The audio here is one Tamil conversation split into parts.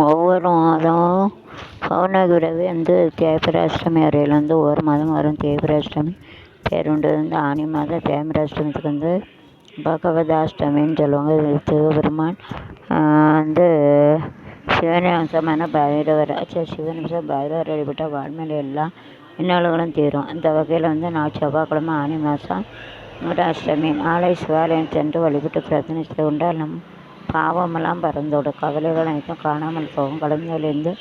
ஒவ்வொரு மாதமும் பௌர்ணமி வந்து தேய்பிராஷ்டமி வரையில் வந்து ஒவ்வொரு மாதம் வரும். தேய்பிராஷ்டமி பேருண்டு வந்து ஆனி மாதம் தேய்பிராஷ்டமத்துக்கு வந்து பகவதாஷ்டமின்னு சொல்லுவாங்க. இது சிவபெருமான் வந்து சிவனம்சமான பைரவர் சிவனம்சம் பைரவர் வழிபட்டால் வாழ்மையில எல்லாம் இன்னல்களும் தீரும். அந்த வகையில் வந்து நான் செவ்வாய்க்கிழமை ஆனி மாதம் அஷ்டமி நாளை சிவாலயம் சென்று வழிபட்டு பிரார்த்தனை செய்து கொண்டால் நம் பாவமெல்லாம் பறந்தோடும், கவலைகள் அனைத்தும் காணாமல் போகும், கடந்ததிலிருந்து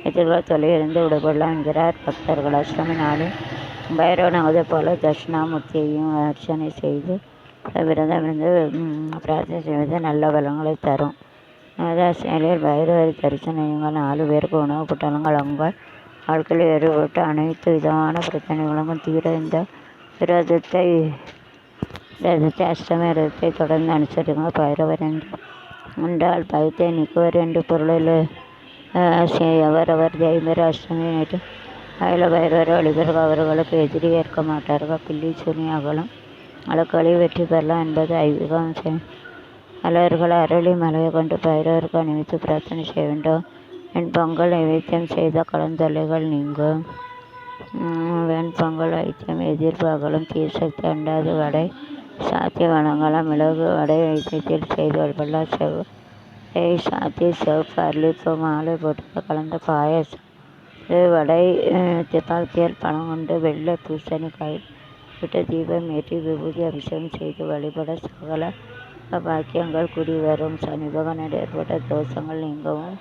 எதிர்கால தொலையிலிருந்து விடுபடலாம் என்கிறார் பக்தர்கள். அஷ்டமி நாளில் பைரவன் அதே போல தட்சிணாமூர்த்தியையும் அர்ச்சனை செய்து விரதம் இருந்து பிரார்த்தனை செய்வது நல்ல பலன்களை தரும். அஷ்டமியில் பைரவரை தரிசனங்கள் 4 பேருக்கு உணவு புட்டலங்கள் வழங்குவார். வாழ்க்கையில் ஏற்பட்ட அனைத்து விதமான பிரச்சனைகளுக்கும் தீர இந்த விரதத்தை அஷ்டமி விரதத்தை தொடர்ந்து அனுசரிங்க. பைரவர் என்றால் பயத்தை நீக்குவர் என்று பொருளில் அவரவர் தெய்வர அஷ்டமி நேற்று அதில் பைரவரை வழிபர்கள் அவர்களுக்கு எதிரி ஏற்க மாட்டார்கள். பில்லி சுனி அகலம் வழக்குகளை வெற்றி பெறலாம் என்பது ஐதீகம். மலர்கள் அரளி மலையை கொண்டு பைரவருக்கு அணிவித்து பிரார்த்தனை செய்ய வேண்டும். வெண்பொங்கல் நைவேத்தியம் செய்த கலந்தொல்லைகள் நீங்கும். வெண்பொங்கல் வைத்தியம் எதிர்ப்பு அகலும், தீசக்தி அண்டாது வடை சாத்திய வளங்கலாம். மிளகு வடை வைத்தியத்தில் செய்து வழிபடலாம். செவ்வாழை சாத்தி சிவப்பு அரளிப்பூ மாலை போட்டு கலந்த பாயசம் வடை பாத்தியல் பணம் கொண்டு வெள்ளை பூசணிக்காய் விட்டு தீபம் ஏற்றி விபூதி அபிஷேகம் செய்து வழிபட சகல பாக்கியங்கள் கூடி வரும். சனி பகவானில் ஏற்பட்ட தோஷங்கள் நீங்கவும்,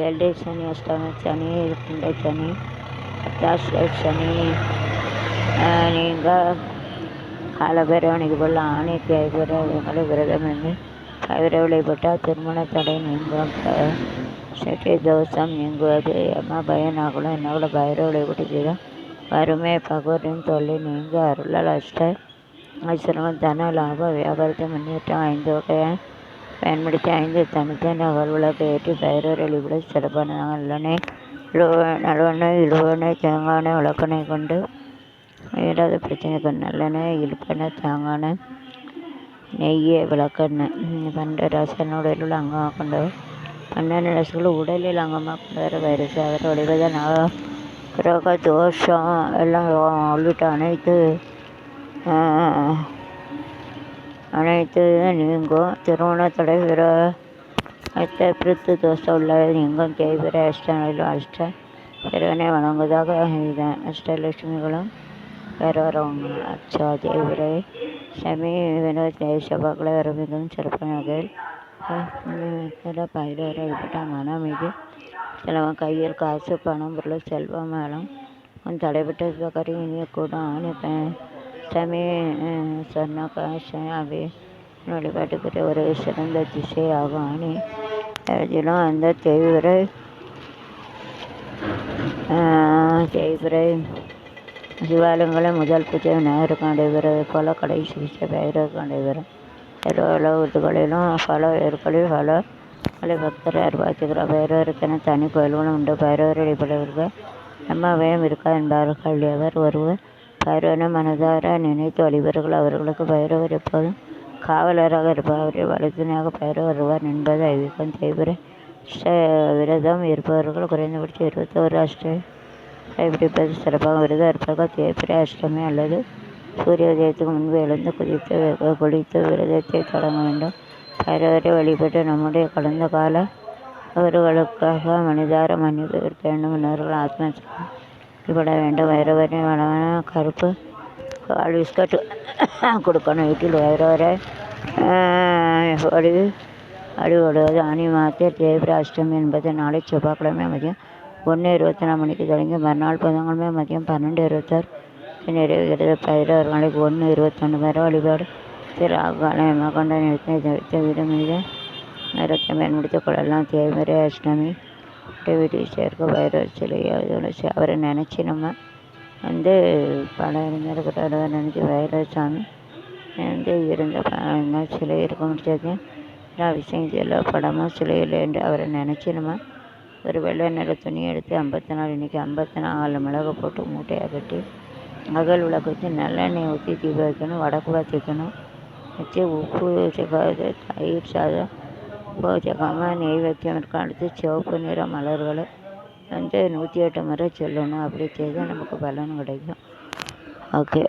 ஏழரை சனி, அஷ்டம சனி, குண்டை சனி, அர்த்தாஷ்ட சனி நீங்க காலபைரவனுக்கு போல் ஆணை தேய்பிரவங்களை விரதம் இருந்து பைரவ வழிபட்டால் திருமண தடை நீங்கும், சட்டை தோஷம் நீங்குவது, அம்மா பயனாகலும் என்ன பைரவ வழிபட்டு செய்தால் வறுமை பகவரின் தொல்லை நீங்க அருளால் ஐஸ்வரங்கள் தன லாப வியாபாரத்தை முன்னேற்றம் 5 வகையை பயன்படுத்தி 5 தனித்தனி அகல்விளக்கு ஏற்றி பைரவர் வழிபட சிறப்பான நல்லெண்ணெய் இழுவெண்ணெய் தேங்காய் விளக்கெண்ணெய் கொண்டு இல்லாத பிரச்சனைக்கு நல்லெண்ணெய் இழுப்பெண்ணெய் தேங்காய் நெய்யை விளக்கெண்ணெய் 12 ராசியான உடலில் உள்ள அங்கமாக கொண்டவர் 12 ராசிகள் உடலில் அங்கமாக கொண்டவர் வைரஸ் அவரை வழிபட கிரக தோஷம் எல்லாம் உள்ளிட்ட அனைத்து நீங்கும். திருமண தடை பிரித்து தோஷம் உள்ளது நீங்கும். தேய்பிர அஷ்ட பிறவனை வணங்குவதாக அஷ்டலட்சுமிகளும் வேறு வரவங்க அச்சா தேய்பிரை சமி வினோத் செவ்வாய்களை வர மிகவும் சிறப்பான வகையில் பயிரை விட்ட மனம் இது சிலவன் கையில் காசு பணம் பொருள் செல்வம் மேலும் தடைப்பட்ட கறி இனிய கூட ஆணி சமி சொன்ன காசை வழிபாட்டுக்குரிய ஒரு சிறந்த திசை ஆகும். ஆணி எழுதிலும் அந்த தேய்பிரை சிவாலயங்களை முதல் பூஜை விநாயகருக்கு நடைபெறுவது போல கடை சிகிச்சை பைரவருக்கு நடைபெறும். ஊர்களிலும் பல ஏற்களில் பல பக்தரை அர்ப்பாத்துக்கிறார். பைரவருக்கென தனி கோயில்களும் உண்டு. பைரவர் வழிபடுவர்கள் நம்ம பயம் இருக்காது என்பார்கள். எவர் ஒருவர் பைரவனை மனதார நினைத்து வழிபவர்கள் அவர்களுக்கு பைரவர் எப்போதும் காவலராக இருப்பார். அவரை வலுத்துணையாக பைரவர் வருவார் என்பது ஐதீகம். தேய்பிரை விரதம் இருப்பவர்கள் குறைந்தபட்சம் 21 அஷ்டமி கடைபிடிப்பது சிறப்பாக. விரதம் இருப்பவர்கள் தேய்பிரை அஷ்டமி அல்லது சூரிய உதயத்துக்கு முன்பு எழுந்து குளித்து விரதத்தை தொடங்க வேண்டும். பைரவரை வழிபட்டு நம்முடைய கடந்த கால அவர்களுக்காக மனிதார மன்னிப்பு இருக்க வேண்டும். முன்னவர்கள் ஆத்ம வழிபட வேண்டும். பைரவரின் வளமான கருப்பு கால் பிஸ்கட் கொடுக்கணும். வீட்டில் பைரவரை வழிபடுவது. ஆனி மாதத்தில் தேய்பிரை அஷ்டமி என்பது நாளை செவ்வாய்க்கிழமை மதியம் 1:24 மணிக்கு தொடங்கி மறுநாள் புதன்கிழமை மதியம் 12:26 நிறைவுகிறது. பைரவர் நாளைக்கு 1:21 வரை வழிபாடு ராகுகாலம் கொண்ட நிறுத்த வீடு மீது நேரத்தை பயன்படுத்திக் கொள்ளலாம். தேய்பிரை அஷ்டமி வீட்டில் சேர்க்க பைரவர் சிலையை அவரை நினச்சி நம்ம படம் இருந்திருக்கிற நினச்சி பைரவர் சாமி இருந்த சிலை இருக்க முடியாது. விஷயம் சில படமும் சிலையில் என்று அவரை நினச்சி நம்ம ஒரு வெள்ளை நிற துணி எடுத்து 54 இன்றைக்கி 54 மிளகு போட்டு மூட்டையாக கட்டி அகல் விளக்கு வச்சு நல்லெண்ணெய் ஊற்றி தீபம் வைக்கணும். வடக்கு வைக்கணும் வச்சு உப்பு தயிர் சாதம் பூஜைக்காம நெய்வேத்தியம் இருக்கும். அடுத்து சிவப்பு நிற மலர்களை வந்து 108 முறை சொல்லணும். அப்படி செய்தால் நமக்கு பலன் கிடைக்கும். ஓகே.